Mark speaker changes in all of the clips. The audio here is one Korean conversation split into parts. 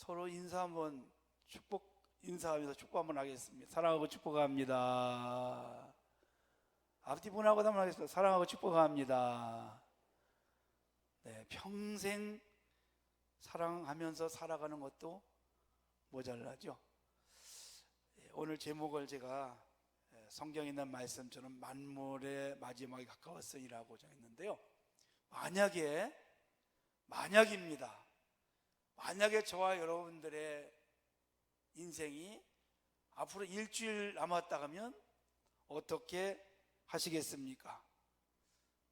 Speaker 1: 서로 인사 한번 인사하면서 축복 한번 하겠습니다. 사랑하고 축복합니다. 앞뒤 분하고 한번 하겠습니다. 사랑하고 축복합니다. 네, 평생 사랑하면서 살아가는 것도 모자라죠. 오늘 제목을 제가 성경에 있는 말씀처럼 만물의 마지막에 가까웠으니라고 정했는데요. 만약입니다. 만약에 저와 여러분들의 인생이 앞으로 일주일 남았다 하면 어떻게 하시겠습니까?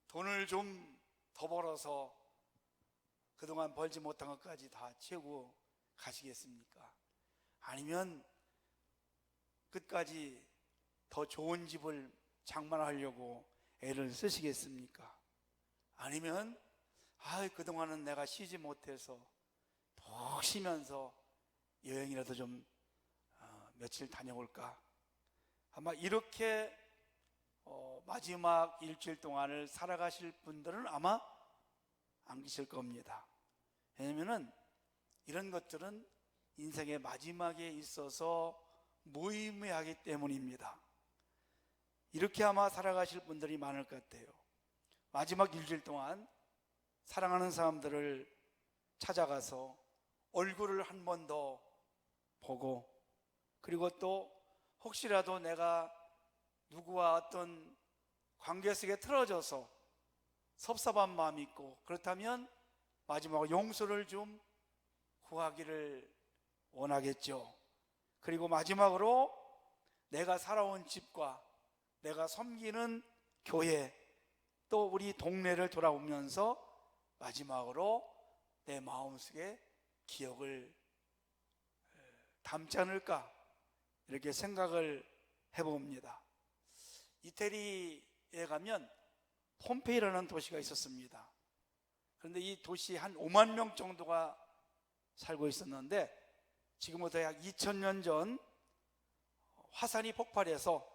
Speaker 1: 돈을 좀 더 벌어서 그동안 벌지 못한 것까지 다 채우고 가시겠습니까? 아니면 끝까지 더 좋은 집을 장만하려고 애를 쓰시겠습니까? 아니면 그동안은 내가 쉬지 못해서 푹 쉬면서 여행이라도 좀 며칠 다녀올까? 아마 이렇게 마지막 일주일 동안을 살아가실 분들은 아마 안 계실 겁니다. 왜냐하면 이런 것들은 인생의 마지막에 있어서 무의미하기 때문입니다. 이렇게 아마 살아가실 분들이 많을 것 같아요. 마지막 일주일 동안 사랑하는 사람들을 찾아가서 얼굴을 한 번 더 보고, 그리고 또 혹시라도 내가 누구와 어떤 관계 속에 틀어져서 섭섭한 마음이 있고, 그렇다면 마지막으로 용서를 좀 구하기를 원하겠죠. 그리고 마지막으로 내가 살아온 집과 내가 섬기는 교회, 또 우리 동네를 돌아오면서 마지막으로 내 마음속에 기억을 담지 않을까, 이렇게 생각을 해봅니다. 이태리에 가면 폼페이라는 도시가 있었습니다. 그런데 이 도시 한 5만 명 정도가 살고 있었는데, 지금부터 약 2000년 전 화산이 폭발해서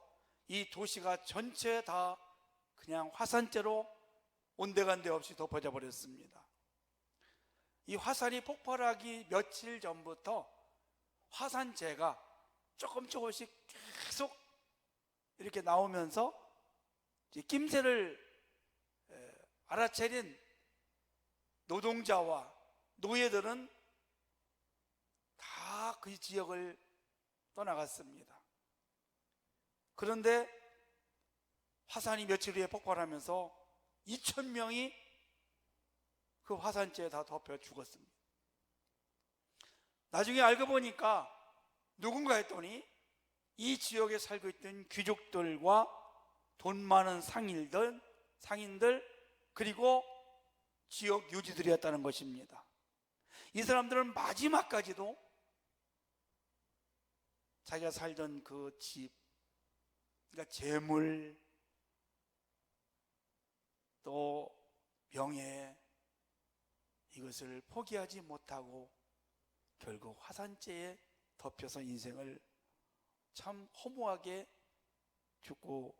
Speaker 1: 이 도시가 전체 다 그냥 화산재로 온데간데 없이 덮어져 버렸습니다. 이 화산이 폭발하기 며칠 전부터 화산재가 조금씩 계속 이렇게 나오면서 낌새를 알아차린 노동자와 노예들은 다 그 지역을 떠나갔습니다. 그런데 화산이 며칠 후에 폭발하면서 2000명이 그 화산재에 다 덮여 죽었습니다. 나중에 알고 보니까 누군가 했더니 이 지역에 살고 있던 귀족들과 돈 많은 상인들 그리고 지역 유지들이었다는 것입니다. 이 사람들은 마지막까지도 자기가 살던 그 집, 그러니까 재물, 또 명예, 이것을 포기하지 못하고 결국 화산재에 덮여서 인생을 참 허무하게 죽고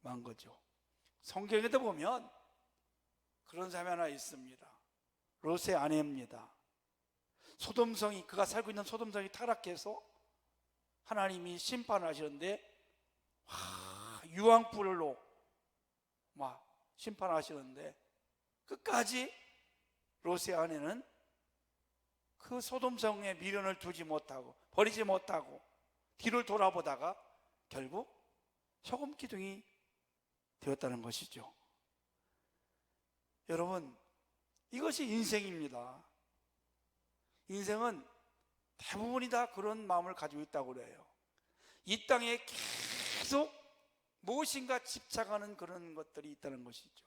Speaker 1: 만 거죠. 성경에도 보면 그런 사람이 하나 있습니다. 롯의 아내입니다. 소돔성이, 그가 살고 있는 소돔성이 타락해서 하나님이 심판하시는데 유황불로 막 심판하시는데, 끝까지 롯의 아내는 그 소돔성에 미련을 두지 못하고 버리지 못하고 뒤를 돌아보다가 결국 소금 기둥이 되었다는 것이죠. 여러분, 이것이 인생입니다. 인생은 대부분이 다 그런 마음을 가지고 있다고 그래요. 이 땅에 계속 무엇인가 집착하는 그런 것들이 있다는 것이죠.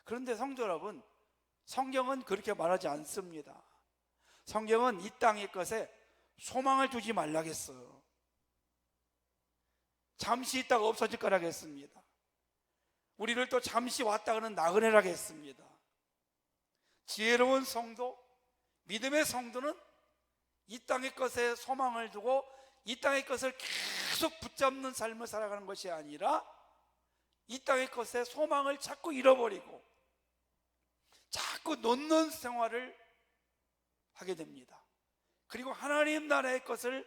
Speaker 1: 그런데 성도 여러분, 성경은 그렇게 말하지 않습니다. 성경은 이 땅의 것에 소망을 두지 말라겠어요. 잠시 있다가 없어질 거라겠습니다. 우리를 또 잠시 왔다가는 나그네라겠습니다. 지혜로운 성도, 믿음의 성도는 이 땅의 것에 소망을 두고 이 땅의 것을 계속 붙잡는 삶을 살아가는 것이 아니라 이 땅의 것에 소망을 자꾸 잃어버리고 자꾸 놓는 생활을 하게 됩니다. 그리고 하나님 나라의 것을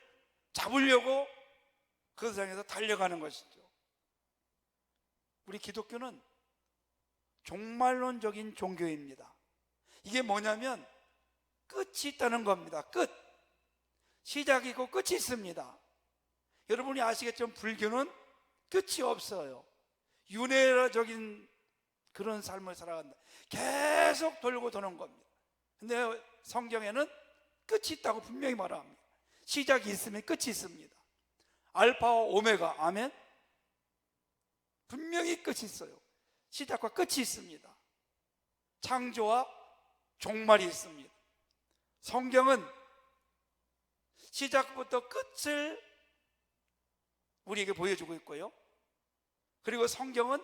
Speaker 1: 잡으려고 그 세상에서 달려가는 것이죠. 우리 기독교는 종말론적인 종교입니다. 이게 뭐냐면 끝이 있다는 겁니다. 끝. 시작이 있고 끝이 있습니다. 여러분이 아시겠지만 불교는 끝이 없어요. 윤회적인 그런 삶을 살아간다. 계속 돌고 도는 겁니다. 근데 성경에는 끝이 있다고 분명히 말합니다. 시작이 있으면 끝이 있습니다. 알파와 오메가, 아멘. 분명히 끝이 있어요. 시작과 끝이 있습니다. 창조와 종말이 있습니다. 성경은 시작부터 끝을 우리에게 보여주고 있고요. 그리고 성경은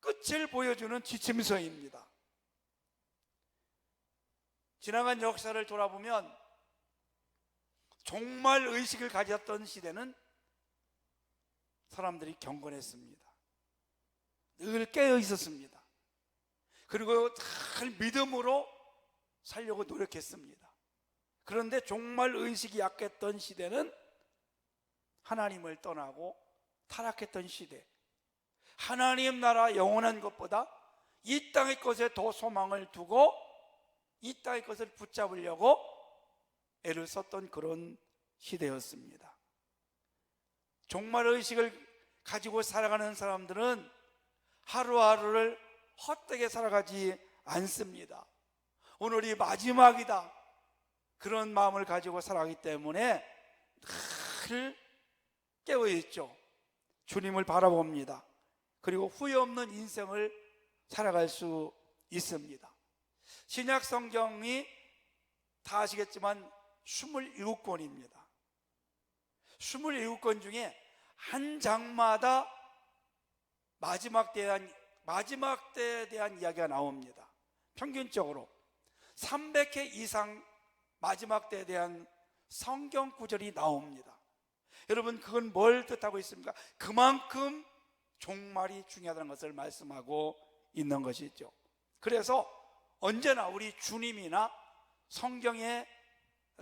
Speaker 1: 끝을 보여주는 지침서입니다. 지나간 역사를 돌아보면 종말 의식을 가졌던 시대는 사람들이 경건했습니다. 늘 깨어 있었습니다. 그리고 늘 믿음으로 살려고 노력했습니다. 그런데 종말 의식이 약했던 시대는 하나님을 떠나고 타락했던 시대, 하나님 나라 영원한 것보다 이 땅의 것에 더 소망을 두고 이 땅의 것을 붙잡으려고 애를 썼던 그런 시대였습니다. 종말의식을 가지고 살아가는 사람들은 하루하루를 헛되게 살아가지 않습니다. 오늘이 마지막이다, 그런 마음을 가지고 살아가기 때문에 늘 깨어있죠. 주님을 바라봅니다. 그리고 후회 없는 인생을 살아갈 수 있습니다. 신약 성경이 다 아시겠지만 27권입니다. 27권 중에 한 장마다 마지막 때에 대한 이야기가 나옵니다. 평균적으로 300회 이상 마지막 때에 대한 성경 구절이 나옵니다. 여러분, 그건 뭘 뜻하고 있습니까? 그만큼 종말이 중요하다는 것을 말씀하고 있는 것이죠. 그래서 언제나 우리 주님이나 성경의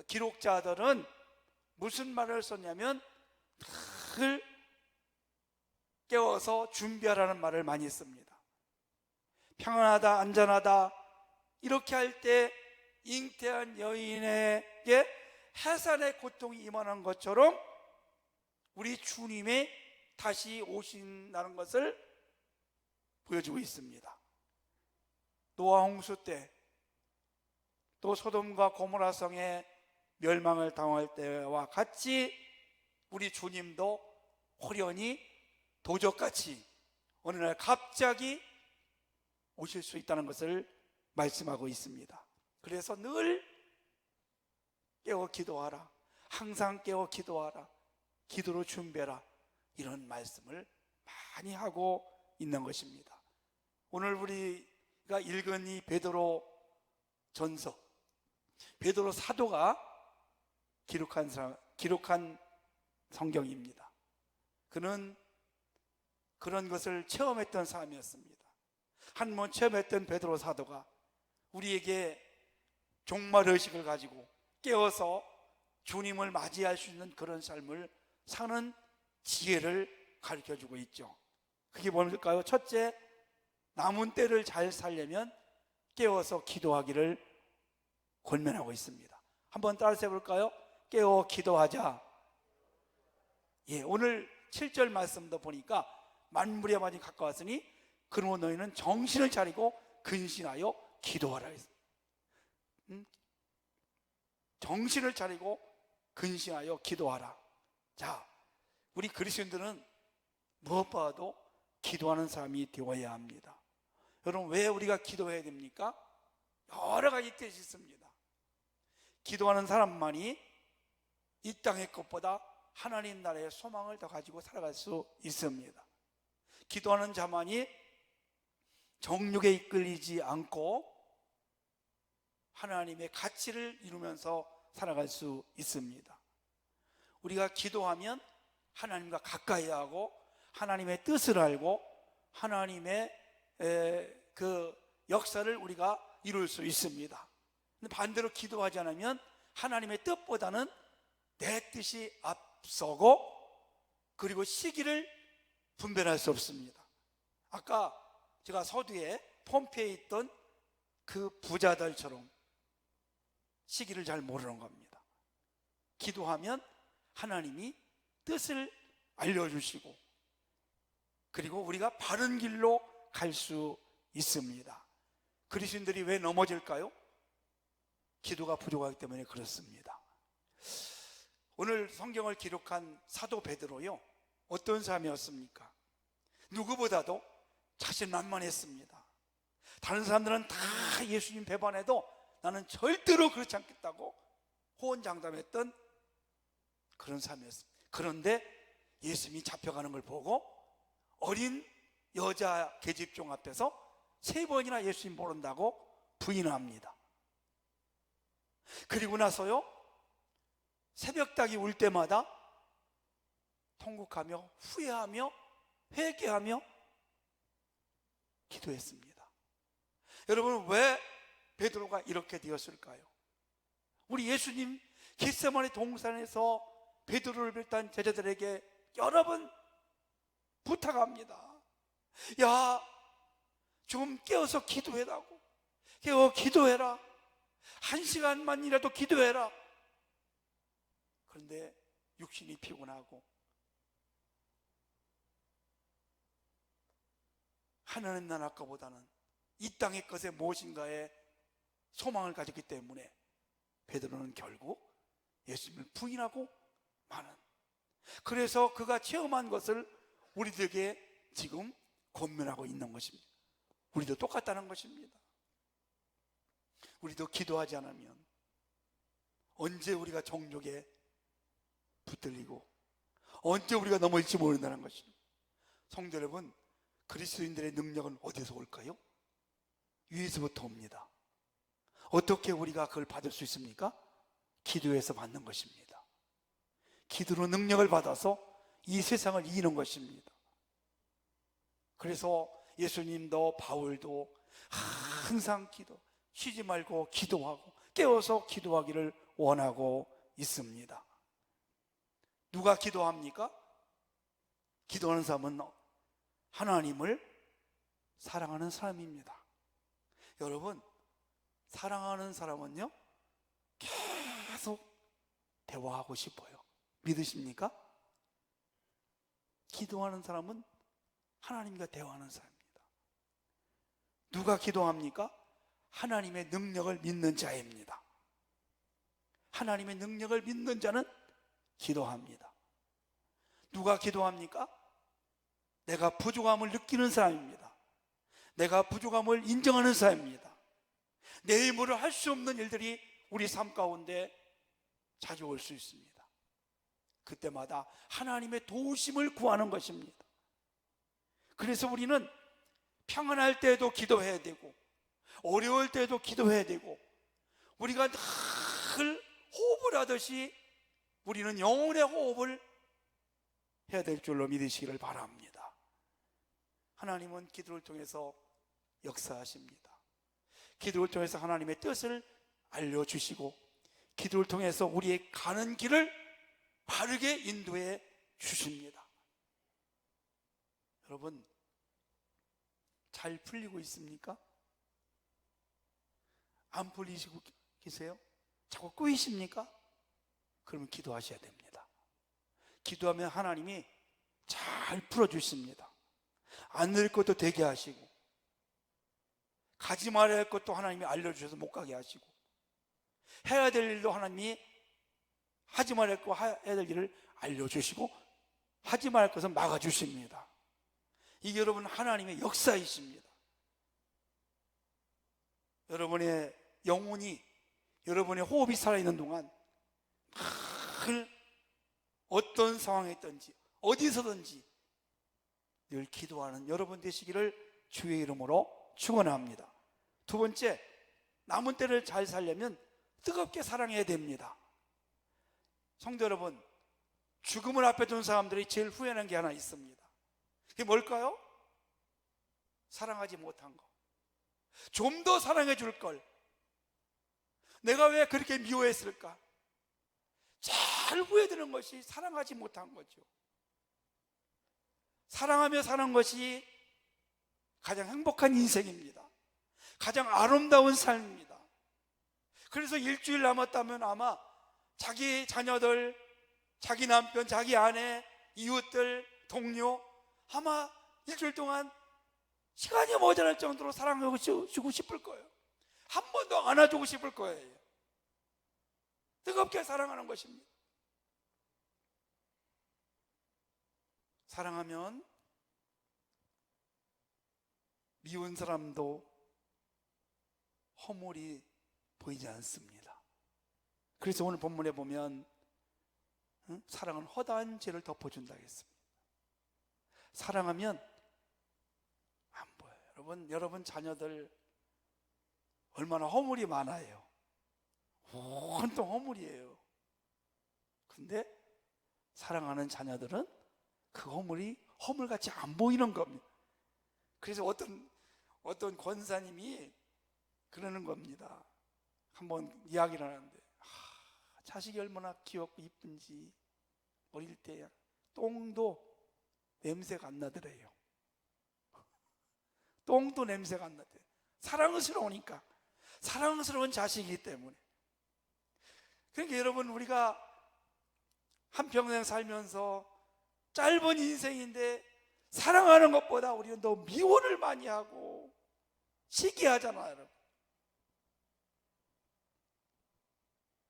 Speaker 1: 기록자들은 무슨 말을 썼냐면 늘 깨워서 준비하라는 말을 많이 씁니다. 평안하다, 안전하다, 이렇게 할 때 잉태한 여인에게 해산의 고통이 임하는 것처럼 우리 주님이 다시 오신다는 것을 보여주고 있습니다. 노아 홍수 때, 또 소돔과 고모라 성의 멸망을 당할 때와 같이 우리 주님도 호련히 도적같이 어느 날 갑자기 오실 수 있다는 것을 말씀하고 있습니다. 그래서 늘 깨어 기도하라, 항상 깨어 기도하라, 기도로 준비해라, 이런 말씀을 많이 하고 있는 것입니다. 오늘 우리가 읽은 이 베드로 전서, 베드로 사도가 기록한 성경입니다. 그는 그런 것을 체험했던 사람이었습니다. 한 번 체험했던 베드로 사도가 우리에게 종말의식을 가지고 깨어서 주님을 맞이할 수 있는 그런 삶을 사는 지혜를 가르쳐주고 있죠. 그게 뭘까요? 첫째, 남은 때를 잘 살려면 깨어서 기도하기를 권면하고 있습니다. 한번 따라서 해볼까요? 깨어 기도하자. 오늘 7절 말씀도 보니까 만물의 만이 가까웠으니 그러므로 너희는 정신을 차리고 근신하여 기도하라 했습니다. 정신을 차리고 근신하여 기도하라. 자, 우리 그리스도인들은 무엇보다도 기도하는 사람이 되어야 합니다. 여러분, 왜 우리가 기도해야 됩니까? 여러 가지 뜻이 있습니다. 기도하는 사람만이 이 땅의 것보다 하나님 나라의 소망을 더 가지고 살아갈 수 있습니다. 기도하는 자만이 정욕에 이끌리지 않고 하나님의 가치를 이루면서 살아갈 수 있습니다. 우리가 기도하면 하나님과 가까이 하고 하나님의 뜻을 알고 하나님의 그 역사를 우리가 이룰 수 있습니다. 근데 반대로 기도하지 않으면 하나님의 뜻보다는 내 뜻이 앞서고, 그리고 시기를 분별할 수 없습니다. 아까 제가 서두에 폼페이에 있던 그 부자들처럼 시기를 잘 모르는 겁니다. 기도하면 하나님이 뜻을 알려주시고, 그리고 우리가 바른 길로 갈 수 있습니다. 그리스도인들이 왜 넘어질까요? 기도가 부족하기 때문에 그렇습니다. 오늘 성경을 기록한 사도 베드로요, 어떤 사람이었습니까? 누구보다도 자신만만했습니다. 다른 사람들은 다 예수님 배반해도 나는 절대로 그렇지 않겠다고 호언장담했던 그런 사람이었습니다. 그런데 예수님이 잡혀가는 걸 보고 어린 여자 계집종 앞에서 3번이나 예수님 모른다고 부인합니다. 그리고 나서요, 새벽닭이 울 때마다 통곡하며 후회하며 회개하며 기도했습니다. 여러분, 왜 베드로가 이렇게 되었을까요? 우리 예수님 겟세마네 동산에서 베드로를 비롯한 제자들에게 여러 번 부탁합니다. 야, 좀 깨어서 기도해라고. 깨어 기도해라. 1시간만이라도 기도해라. 그런데 육신이 피곤하고 하나님 나라 것보다는 이 땅의 것에 무엇인가에 소망을 가졌기 때문에 베드로는 결국 예수님을 부인하고 마는, 그래서 그가 체험한 것을 우리들에게 지금 권면하고 있는 것입니다. 우리도 똑같다는 것입니다. 우리도 기도하지 않으면 언제 우리가 정욕에 붙들리고 언제 우리가 넘어질지 모른다는 것입니다. 성도 여러분, 그리스도인들의 능력은 어디서 올까요? 위에서부터 옵니다. 어떻게 우리가 그걸 받을 수 있습니까? 기도에서 받는 것입니다. 기도로 능력을 받아서 이 세상을 이기는 것입니다. 그래서 예수님도 바울도 항상 쉬지 말고 기도하고 깨워서 기도하기를 원하고 있습니다. 누가 기도합니까? 기도하는 사람은 하나님을 사랑하는 사람입니다. 여러분, 사랑하는 사람은요, 계속 대화하고 싶어요. 믿으십니까? 기도하는 사람은 하나님과 대화하는 사람입니다. 누가 기도합니까? 하나님의 능력을 믿는 자입니다. 하나님의 능력을 믿는 자는 기도합니다. 누가 기도합니까? 내가 부족함을 느끼는 사람입니다. 내가 부족함을 인정하는 사람입니다. 내 힘으로 할 수 없는 일들이 우리 삶 가운데 자주 올 수 있습니다. 그때마다 하나님의 도우심을 구하는 것입니다. 그래서 우리는 평안할 때에도 기도해야 되고 어려울 때에도 기도해야 되고, 우리가 늘 호흡을 하듯이 우리는 영혼의 호흡을 해야 될 줄로 믿으시기를 바랍니다. 하나님은 기도를 통해서 역사하십니다. 기도를 통해서 하나님의 뜻을 알려주시고, 기도를 통해서 우리의 가는 길을 바르게 인도해 주십니다. 여러분, 잘 풀리고 있습니까? 안 풀리시고 계세요? 자꾸 꼬이십니까? 그러면 기도하셔야 됩니다. 기도하면 하나님이 잘 풀어주십니다. 안 될 것도 되게 하시고, 가지 말아야 할 것도 하나님이 알려주셔서 못 가게 하시고, 해야 될 일도 하나님이 하지 말아야 할 거 해야 될 일을 알려주시고, 하지 말아야 할 것은 막아주십니다. 이게 여러분 하나님의 역사이십니다. 여러분의 영혼이, 여러분의 호흡이 살아있는 동안 늘 어떤 상황에 있든지 어디서든지 늘 기도하는 여러분 되시기를 주의 이름으로 축원합니다. 두 번째, 남은 때를 잘 살려면 뜨겁게 사랑해야 됩니다. 성도 여러분, 죽음을 앞에 둔 사람들이 제일 후회하는 게 하나 있습니다. 그게 뭘까요? 사랑하지 못한 거. 좀 더 사랑해 줄 걸. 내가 왜 그렇게 미워했을까? 잘 후회되는 것이 사랑하지 못한 거죠. 사랑하며 사는 것이 가장 행복한 인생입니다. 가장 아름다운 삶입니다. 그래서 일주일 남았다면 아마 자기 자녀들, 자기 남편, 자기 아내, 이웃들, 동료, 아마 일주일 동안 시간이 모자랄 정도로 사랑하고 주고 싶을 거예요. 한 번 더 안아주고 싶을 거예요. 뜨겁게 사랑하는 것입니다. 사랑하면 미운 사람도 허물이 보이지 않습니다. 그래서 오늘 본문에 보면 사랑은 허다한 죄를 덮어준다 했습니다. 사랑하면 안 보여요. 여러분 자녀들 얼마나 허물이 많아요. 온통 허물이에요. 근데 사랑하는 자녀들은 그 허물이 허물같이 안 보이는 겁니다. 그래서 어떤 권사님이 그러는 겁니다. 한번 이야기를 하는데 자식이 얼마나 귀엽고 이쁜지 어릴 때 똥도 냄새가 안 나더래요. 똥도 냄새가 안 나대요. 사랑스러우니까. 사랑스러운 자식이기 때문에. 그러니까 여러분, 우리가 한평생 살면서 짧은 인생인데 사랑하는 것보다 우리는 더 미워를 많이 하고 시기하잖아요, 여러분.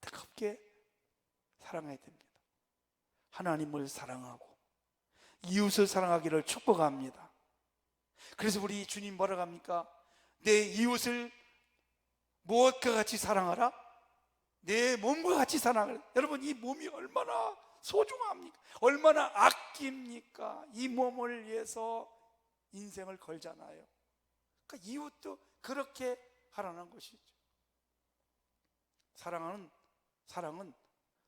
Speaker 1: 뜨겁게 사랑해야 됩니다. 하나님을 사랑하고 이웃을 사랑하기를 축복합니다. 그래서 우리 주님 뭐라고 합니까? 내 이웃을 무엇과 같이 사랑하라? 내 몸과 같이 사랑하라. 여러분, 이 몸이 얼마나 소중합니까? 얼마나 아낍니까? 이 몸을 위해서 인생을 걸잖아요. 그러니까 이웃도 그렇게 하라는 것이죠. 사랑은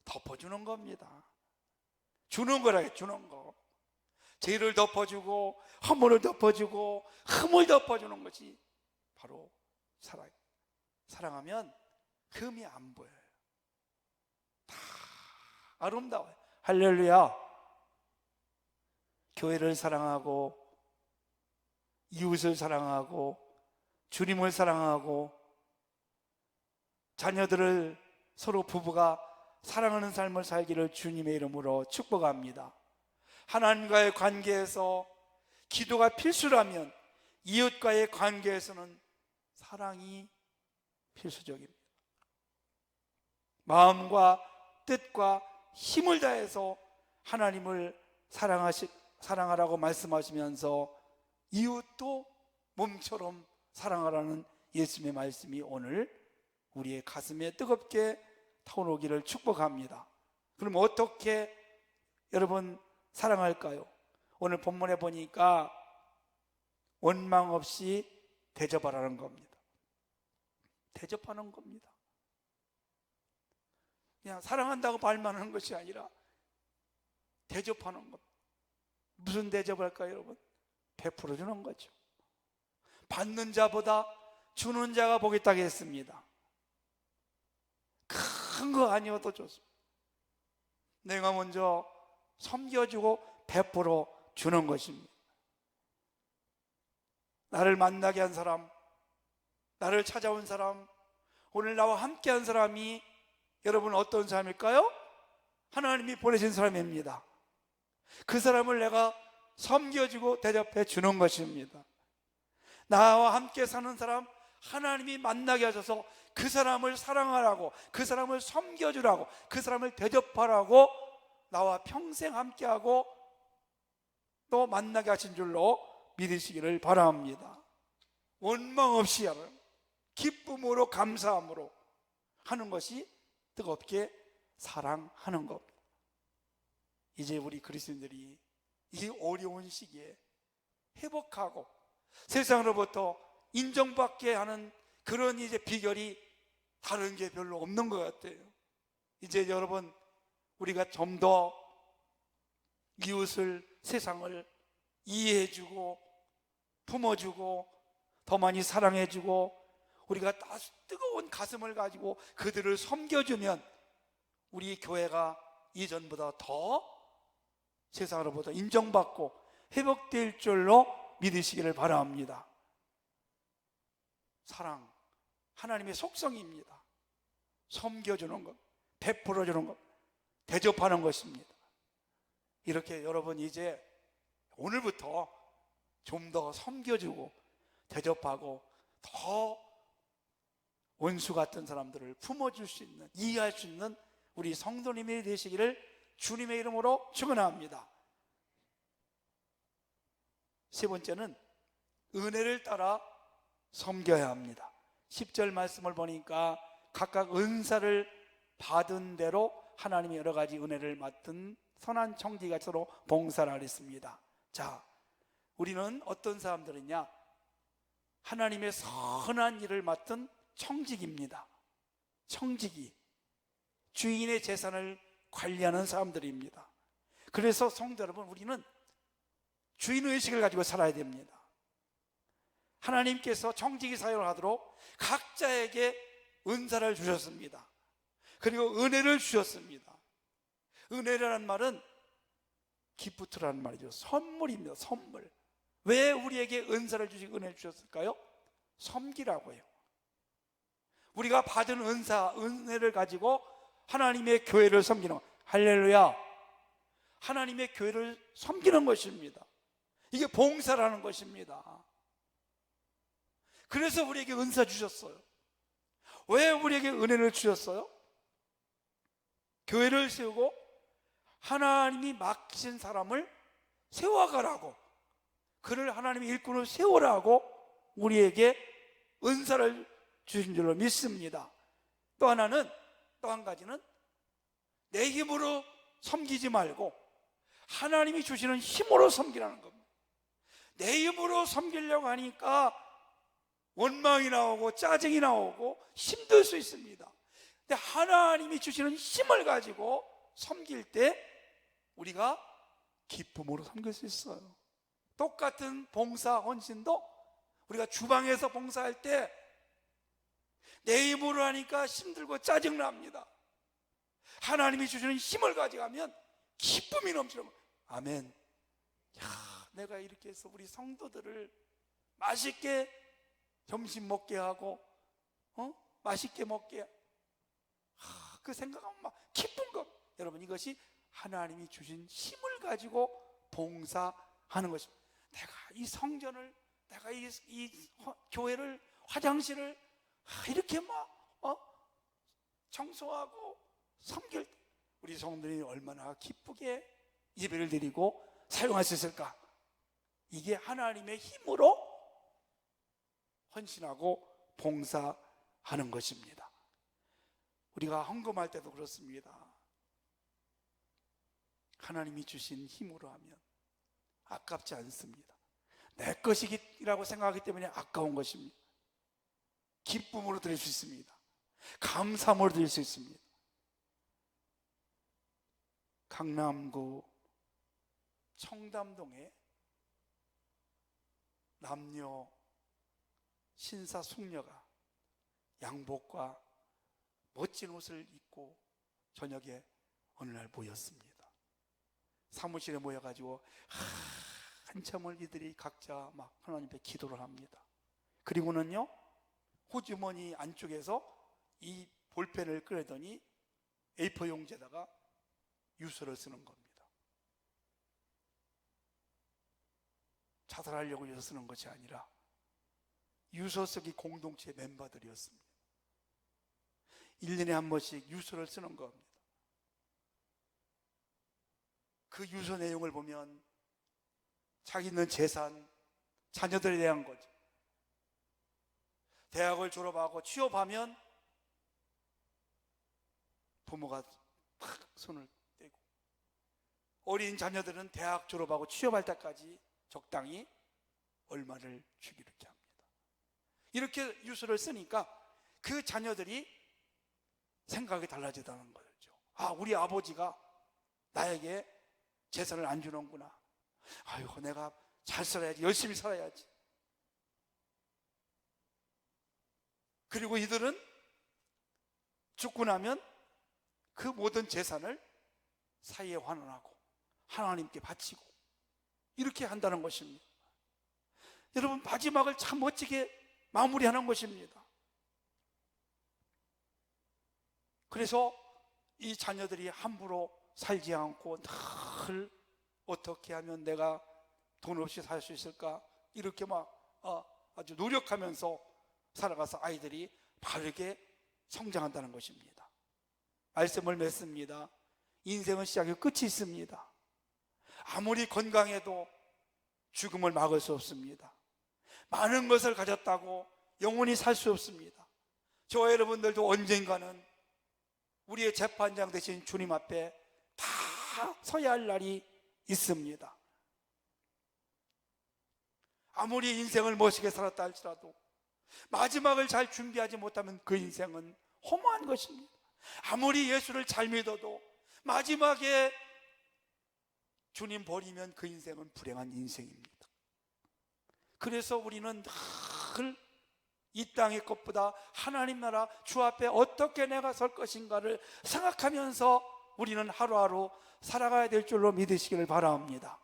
Speaker 1: 덮어주는 겁니다. 주는 거라, 주는 거. 죄를 덮어주고 허물을 덮어주고 흠을 덮어주는 것이 바로 사랑이에요. 사랑하면 흠이 안 보여요. 다 아름다워요. 할렐루야. 교회를 사랑하고 이웃을 사랑하고 주님을 사랑하고 자녀들을 서로 부부가 사랑하는 삶을 살기를 주님의 이름으로 축복합니다. 하나님과의 관계에서 기도가 필수라면 이웃과의 관계에서는 사랑이 필수적입니다. 마음과 뜻과 힘을 다해서 하나님을 사랑하라고 말씀하시면서 이웃도 몸처럼 사랑하라는 예수님의 말씀이 오늘 우리의 가슴에 뜨겁게 타오르기를 축복합니다. 그럼 어떻게 여러분 사랑할까요? 오늘 본문에 보니까 원망 없이 대접하라는 겁니다. 대접하는 겁니다. 그냥 사랑한다고 말만 하는 것이 아니라 대접하는 겁니다. 무슨 대접을 할까요, 여러분? 베풀어 주는 거죠. 받는 자보다 주는 자가 복이 있다고 했습니다. 큰 거 아니어도 좋습니다. 내가 먼저 섬겨주고 베풀어 주는 것입니다. 나를 만나게 한 사람, 나를 찾아온 사람, 오늘 나와 함께 한 사람이 여러분 어떤 사람일까요? 하나님이 보내신 사람입니다. 그 사람을 내가 섬겨주고 대접해 주는 것입니다. 나와 함께 사는 사람, 하나님이 만나게 하셔서 그 사람을 사랑하라고, 그 사람을 섬겨주라고, 그 사람을 대접하라고 나와 평생 함께하고 또 만나게 하신 줄로 믿으시기를 바랍니다. 원망 없이 하는, 기쁨으로 감사함으로 하는 것이 뜨겁게 사랑하는 겁니다. 이제 우리 그리스도인들이 이 어려운 시기에 회복하고 세상으로부터 인정받게 하는 그런 이제 비결이 다른 게 별로 없는 것 같아요. 이제 여러분, 우리가 좀 더 이웃을, 세상을 이해해주고 품어주고 더 많이 사랑해주고 우리가 뜨거운 가슴을 가지고 그들을 섬겨주면 우리 교회가 이전보다 더 세상으로부터 인정받고 회복될 줄로 믿으시기를 바랍니다. 사랑, 하나님의 속성입니다. 섬겨주는 것, 베풀어주는 것, 대접하는 것입니다. 이렇게 여러분 이제 오늘부터 좀 더 섬겨주고 대접하고 더 원수 같은 사람들을 품어줄 수 있는, 이해할 수 있는 우리 성도님이 되시기를 주님의 이름으로 축원합니다. 세 번째는 은혜를 따라 섬겨야 합니다. 10절 말씀을 보니까 각각 은사를 받은 대로 하나님이 여러 가지 은혜를 맡은 선한 청지기가 서로 봉사를 하랬습니다. 자, 우리는 어떤 사람들이냐? 하나님의 선한 일을 맡은 청지기입니다. 청지기, 주인의 재산을 관리하는 사람들입니다. 그래서 성도 여러분, 우리는 주인의식을 가지고 살아야 됩니다. 하나님께서 청지기 사역을 하도록 각자에게 은사를 주셨습니다. 그리고 은혜를 주셨습니다. 은혜라는 말은 기프트라는 말이죠. 선물입니다. 선물. 왜 우리에게 은사를 주시고 은혜를 주셨을까요? 섬기라고요. 우리가 받은 은혜를 가지고 하나님의 교회를 섬기는 것. 할렐루야. 하나님의 교회를 섬기는 것입니다. 이게 봉사라는 것입니다. 그래서 우리에게 은사 주셨어요. 왜 우리에게 은혜를 주셨어요? 교회를 세우고 하나님이 맡기신 사람을 세워가라고, 그를 하나님의 일꾼으로 세우라고 우리에게 은사를 주신 줄로 믿습니다. 또 한 가지는 내 힘으로 섬기지 말고 하나님이 주시는 힘으로 섬기라는 겁니다. 내 힘으로 섬기려고 하니까 원망이 나오고 짜증이 나오고 힘들 수 있습니다. 근데 하나님이 주시는 힘을 가지고 섬길 때 우리가 기쁨으로 섬길 수 있어요. 똑같은 봉사 헌신도 우리가 주방에서 봉사할 때 내 힘으로 하니까 힘들고 짜증납니다. 하나님이 주시는 힘을 가져가면 기쁨이 넘치는 거예요. 아멘. 야, 내가 이렇게 해서 우리 성도들을 맛있게 점심 먹게 하고 맛있게 먹게 그 생각하면 막 기쁜 것. 여러분, 이것이 하나님이 주신 힘을 가지고 봉사하는 것입니다. 내가 이 성전을, 내가 이 교회를, 화장실을 이렇게 막 청소하고 섬길 때 우리 성도들이 얼마나 기쁘게 예배를 드리고 사용할 수 있을까? 이게 하나님의 힘으로 헌신하고 봉사하는 것입니다. 우리가 헌금할 때도 그렇습니다. 하나님이 주신 힘으로 하면 아깝지 않습니다. 내 것이라고 생각하기 때문에 아까운 것입니다. 기쁨으로 드릴 수 있습니다. 감사함으로 드릴 수 있습니다. 강남구 청담동에 남녀 신사 숙녀가 양복과 멋진 옷을 입고 저녁에 어느 날 모였습니다. 사무실에 모여가지고 한참을 이들이 각자 막 하나님 앞에 기도를 합니다. 그리고는요, 호주머니 안쪽에서 이 볼펜을 꺼내더니 A4 용지에다가 유서를 쓰는 겁니다. 자살하려고 유서 쓰는 것이 아니라 유서 쓰기 공동체 멤버들이었습니다. 1년에 한 번씩 유서를 쓰는 겁니다. 그 유서 내용을 보면 자기 있는 재산, 자녀들에 대한 거죠. 대학을 졸업하고 취업하면 부모가 탁 손을 떼고, 어린 자녀들은 대학 졸업하고 취업할 때까지 적당히 얼마를 주기로 이렇게 합니다. 이렇게 유서를 쓰니까 그 자녀들이 생각이 달라지다는 거죠. 아, 우리 아버지가 나에게 재산을 안 주는구나. 아이고, 내가 잘 살아야지, 열심히 살아야지. 그리고 이들은 죽고 나면 그 모든 재산을 사이에 환원하고 하나님께 바치고 이렇게 한다는 것입니다. 여러분, 마지막을 참 멋지게 마무리하는 것입니다. 그래서 이 자녀들이 함부로 살지 않고 늘 어떻게 하면 내가 돈 없이 살 수 있을까, 이렇게 아주 노력하면서 살아가서 아이들이 바르게 성장한다는 것입니다. 말씀을 맺습니다. 인생은 시작이 끝이 있습니다. 아무리 건강해도 죽음을 막을 수 없습니다. 많은 것을 가졌다고 영원히 살 수 없습니다. 저와 여러분들도 언젠가는 우리의 재판장 되신 주님 앞에 다 서야 할 날이 있습니다. 아무리 인생을 멋지게 살았다 할지라도 마지막을 잘 준비하지 못하면 그 인생은 허무한 것입니다. 아무리 예수를 잘 믿어도 마지막에 주님 버리면 그 인생은 불행한 인생입니다. 그래서 우리는 늘 이 땅의 것보다 하나님 나라 주 앞에 어떻게 내가 설 것인가를 생각하면서 우리는 하루하루 살아가야 될 줄로 믿으시기를 바랍니다.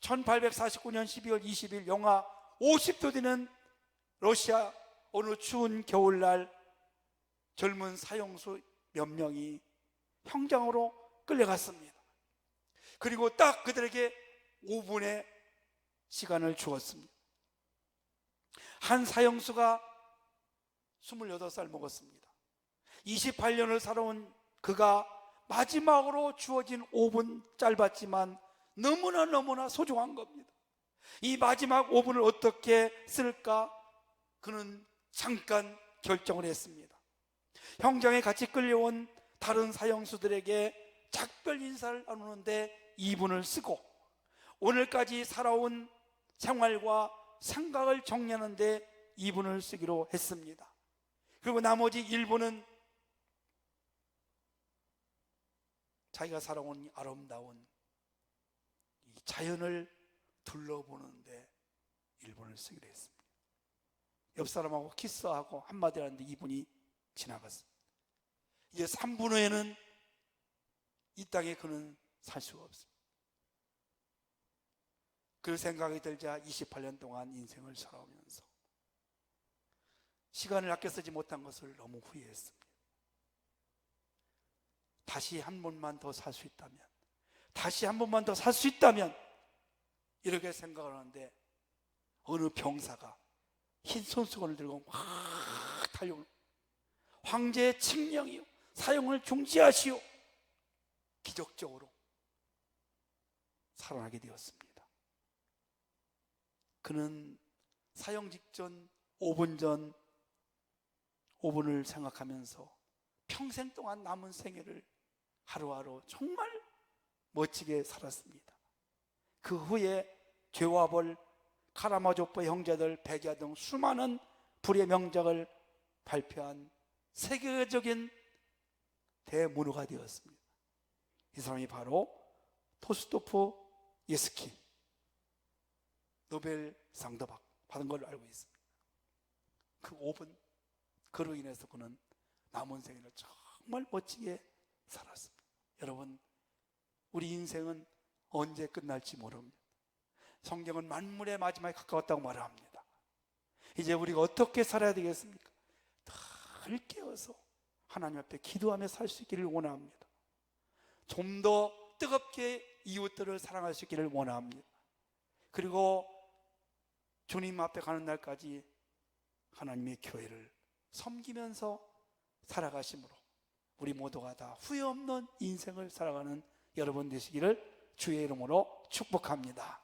Speaker 1: 1849년 12월 20일 영하 50도 되는 러시아 어느 추운 겨울날 젊은 사형수 몇 명이 형장으로 끌려갔습니다. 그리고 딱 그들에게 5분의 시간을 주었습니다. 한 사형수가 28살 먹었습니다. 28년을 살아온 그가 마지막으로 주어진 5분, 짧았지만 너무나 소중한 겁니다. 이 마지막 5분을 어떻게 쓸까? 그는 잠깐 결정을 했습니다. 형장에 같이 끌려온 다른 사형수들에게 작별 인사를 나누는데 2분을 쓰고 오늘까지 살아온 생활과 생각을 정리하는데 2분을 쓰기로 했습니다. 그리고 나머지 1분은 자기가 살아온 아름다운 이 자연을 둘러보는데 1분을 쓰기로 했습니다. 옆 사람하고 키스하고 한마디 하는데 2분이 지나갔습니다. 이제 3분 후에는 이 땅에 그는 살 수가 없습니다. 그 생각이 들자 28년 동안 인생을 살아오면서 시간을 아껴 쓰지 못한 것을 너무 후회했습니다. 다시 한 번만 더 살 수 있다면, 다시 한 번만 더 살 수 있다면, 이렇게 생각을 하는데 어느 병사가 흰 손수건을 들고 막 달려오는, 황제의 칙령이요 사형을 중지하시오. 기적적으로 살아나게 되었습니다. 그는 사형 직전 5분 전 5분을 생각하면서 평생 동안 남은 생애를 하루하루 정말 멋지게 살았습니다. 그 후에 죄와 벌, 카라마조프의 형제들, 백야 등 수많은 불의 명작을 발표한 세계적인 대문호가 되었습니다. 이 사람이 바로 토스토프 예스키, 노벨상도 받은 걸로 알고 있습니다. 그 5분, 그로 인해서 그는 남은 생애를 정말 멋지게 살았습니다. 여러분, 우리 인생은 언제 끝날지 모릅니다. 성경은 만물의 마지막에 가까웠다고 말합니다. 이제 우리가 어떻게 살아야 되겠습니까? 늘 깨어서 하나님 앞에 기도하며 살 수 있기를 원합니다. 좀 더 뜨겁게 이웃들을 사랑할 수 있기를 원합니다. 그리고 주님 앞에 가는 날까지 하나님의 교회를 섬기면서 살아가심으로 우리 모두가 다 후회 없는 인생을 살아가는 여러분 되시기를 주의 이름으로 축복합니다.